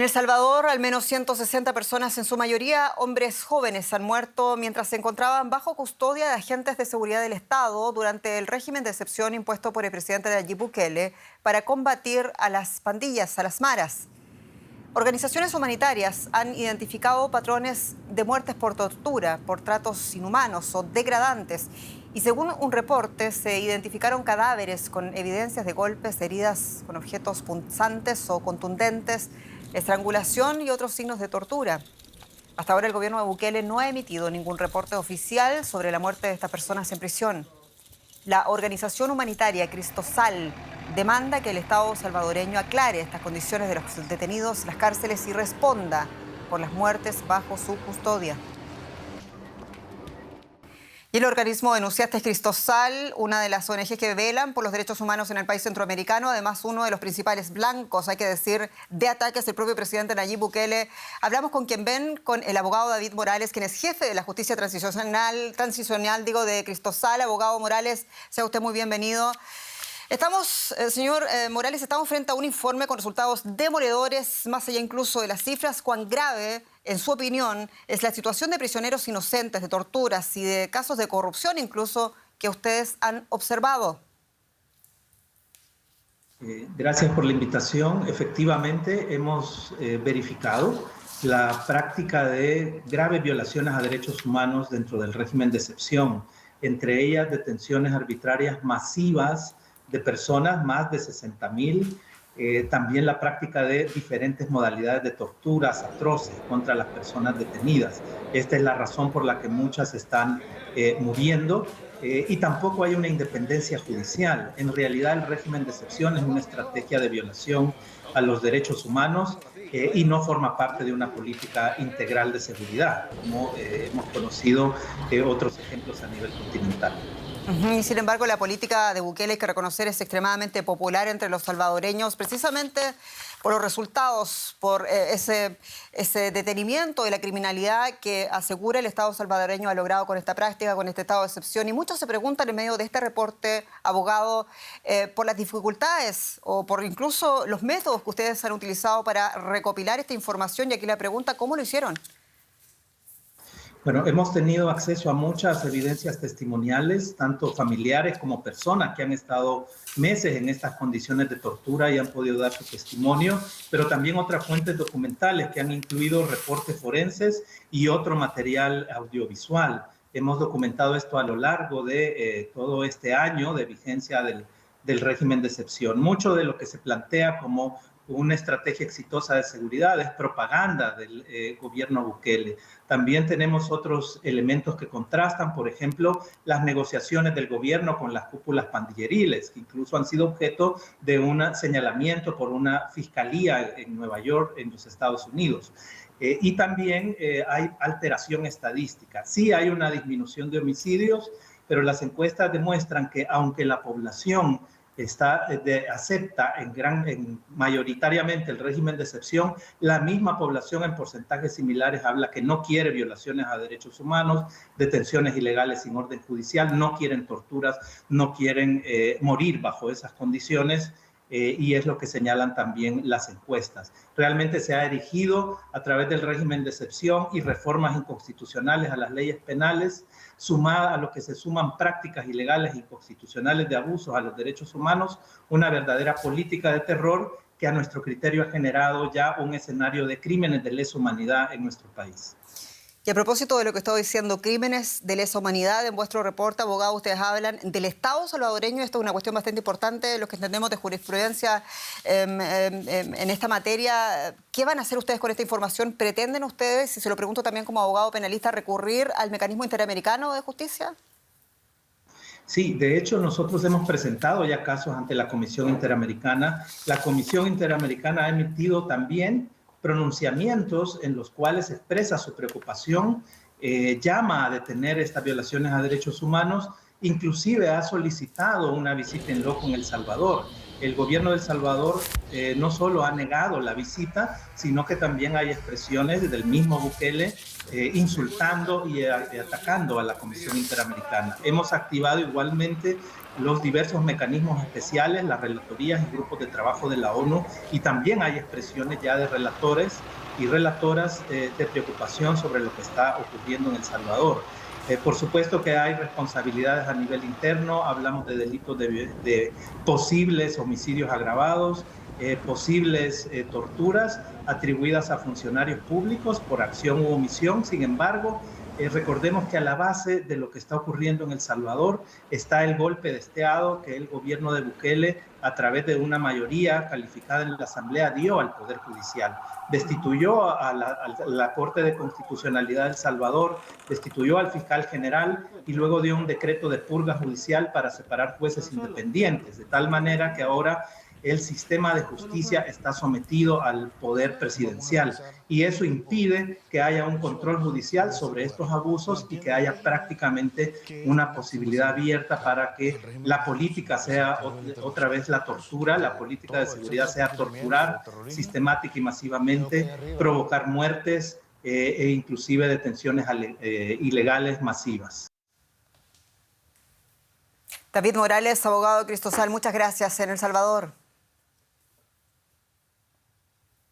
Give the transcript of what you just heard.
En El Salvador, al menos 160 personas, en su mayoría hombres jóvenes, han muerto mientras se encontraban bajo custodia de agentes de seguridad del Estado durante el régimen de excepción impuesto por el presidente Nayib Bukele para combatir a las pandillas, a las maras. Organizaciones humanitarias han identificado patrones de muertes por tortura, por tratos inhumanos o degradantes. Y según un reporte, se identificaron cadáveres con evidencias de golpes, heridas con objetos punzantes o contundentes, estrangulación y otros signos de tortura. Hasta ahora el gobierno de Bukele no ha emitido ningún reporte oficial sobre la muerte de estas personas en prisión. La organización humanitaria Cristosal demanda que el Estado salvadoreño aclare estas condiciones de los detenidos en las cárceles y responda por las muertes bajo su custodia. Y el organismo denunciaste es Cristosal, una de las ONG que velan por los derechos humanos en el país centroamericano, además uno de los principales blancos, hay que decir, de ataques del propio presidente Nayib Bukele. Hablamos con quien ven, con el abogado David Morales, quien es jefe de la justicia transicional de Cristosal. Abogado Morales, sea usted muy bienvenido. Señor Morales, estamos frente a un informe con resultados demoledores, más allá incluso de las cifras. ¿Cuán grave, en su opinión, es la situación de prisioneros inocentes, de torturas y de casos de corrupción incluso que ustedes han observado? Gracias por la invitación. Efectivamente, hemos verificado la práctica de graves violaciones a derechos humanos dentro del régimen de excepción, entre ellas detenciones arbitrarias masivas de personas, más de 60.000, también la práctica de diferentes modalidades de torturas atroces contra las personas detenidas. Esta es la razón por la que muchas están muriendo, y tampoco hay una independencia judicial. En realidad el régimen de excepción es una estrategia de violación a los derechos humanos y no forma parte de una política integral de seguridad, como hemos conocido otros ejemplos a nivel continental. Y sin embargo, la política de Bukele, hay que reconocer, es extremadamente popular entre los salvadoreños, precisamente por los resultados, por ese detenimiento de la criminalidad que asegura el Estado salvadoreño ha logrado con esta práctica, con este estado de excepción. Y muchos se preguntan en medio de este reporte, abogado, por las dificultades o por incluso los métodos que ustedes han utilizado para recopilar esta información. Y aquí la pregunta, ¿cómo lo hicieron? Bueno, hemos tenido acceso a muchas evidencias testimoniales, tanto familiares como personas que han estado meses en estas condiciones de tortura y han podido dar su testimonio, pero también otras fuentes documentales que han incluido reportes forenses y otro material audiovisual. Hemos documentado esto a lo largo de todo este año de vigencia del régimen de excepción. Mucho de lo que se plantea como una estrategia exitosa de seguridad es propaganda del gobierno Bukele. También tenemos otros elementos que contrastan, por ejemplo, las negociaciones del gobierno con las cúpulas pandilleriles, que incluso han sido objeto de un señalamiento por una fiscalía en Nueva York, en los Estados Unidos. Y también hay alteración estadística. Sí hay una disminución de homicidios, pero las encuestas demuestran que aunque la población acepta mayoritariamente el régimen de excepción, la misma población en porcentajes similares habla que no quiere violaciones a derechos humanos, detenciones ilegales sin orden judicial, no quieren torturas, no quieren morir bajo esas condiciones. Y es lo que señalan también las encuestas. Realmente se ha erigido a través del régimen de excepción y reformas inconstitucionales a las leyes penales, sumada a lo que se suman prácticas ilegales e inconstitucionales de abusos a los derechos humanos, una verdadera política de terror que a nuestro criterio ha generado ya un escenario de crímenes de lesa humanidad en nuestro país. Y a propósito de lo que estoy diciendo, crímenes de lesa humanidad, en vuestro reporte, abogado, ustedes hablan del Estado salvadoreño. Esto es una cuestión bastante importante, los que entendemos de jurisprudencia en esta materia. ¿Qué van a hacer ustedes con esta información? ¿Pretenden ustedes, y se lo pregunto también como abogado penalista, recurrir al mecanismo interamericano de justicia? Sí, de hecho nosotros hemos presentado ya casos ante la Comisión Interamericana. La Comisión Interamericana ha emitido también pronunciamientos en los cuales expresa su preocupación, llama a detener estas violaciones a derechos humanos, inclusive ha solicitado una visita en loco en El Salvador. el gobierno de El Salvador no solo ha negado la visita, sino que también hay expresiones del mismo Bukele insultando y atacando a la Comisión Interamericana. Hemos activado igualmente los diversos mecanismos especiales, las relatorías y grupos de trabajo de la ONU, y también hay expresiones ya de relatores y relatoras de preocupación sobre lo que está ocurriendo en El Salvador. Por supuesto que hay responsabilidades a nivel interno, hablamos de delitos de posibles homicidios agravados, posibles torturas atribuidas a funcionarios públicos por acción u omisión. Sin embargo, recordemos que a la base de lo que está ocurriendo en El Salvador está el golpe de Estado que el gobierno de Bukele, a través de una mayoría calificada en la Asamblea, dio al Poder Judicial. Destituyó a la Corte de Constitucionalidad de El Salvador, destituyó al fiscal general y luego dio un decreto de purga judicial para separar jueces independientes, de tal manera que ahora el sistema de justicia está sometido al poder presidencial y eso impide que haya un control judicial sobre estos abusos y que haya prácticamente una posibilidad abierta para que la política sea otra vez la tortura, la política de seguridad sea torturar sistemática y masivamente, provocar muertes e inclusive detenciones ilegales masivas. David Morales, abogado de Cristosal, muchas gracias en El Salvador.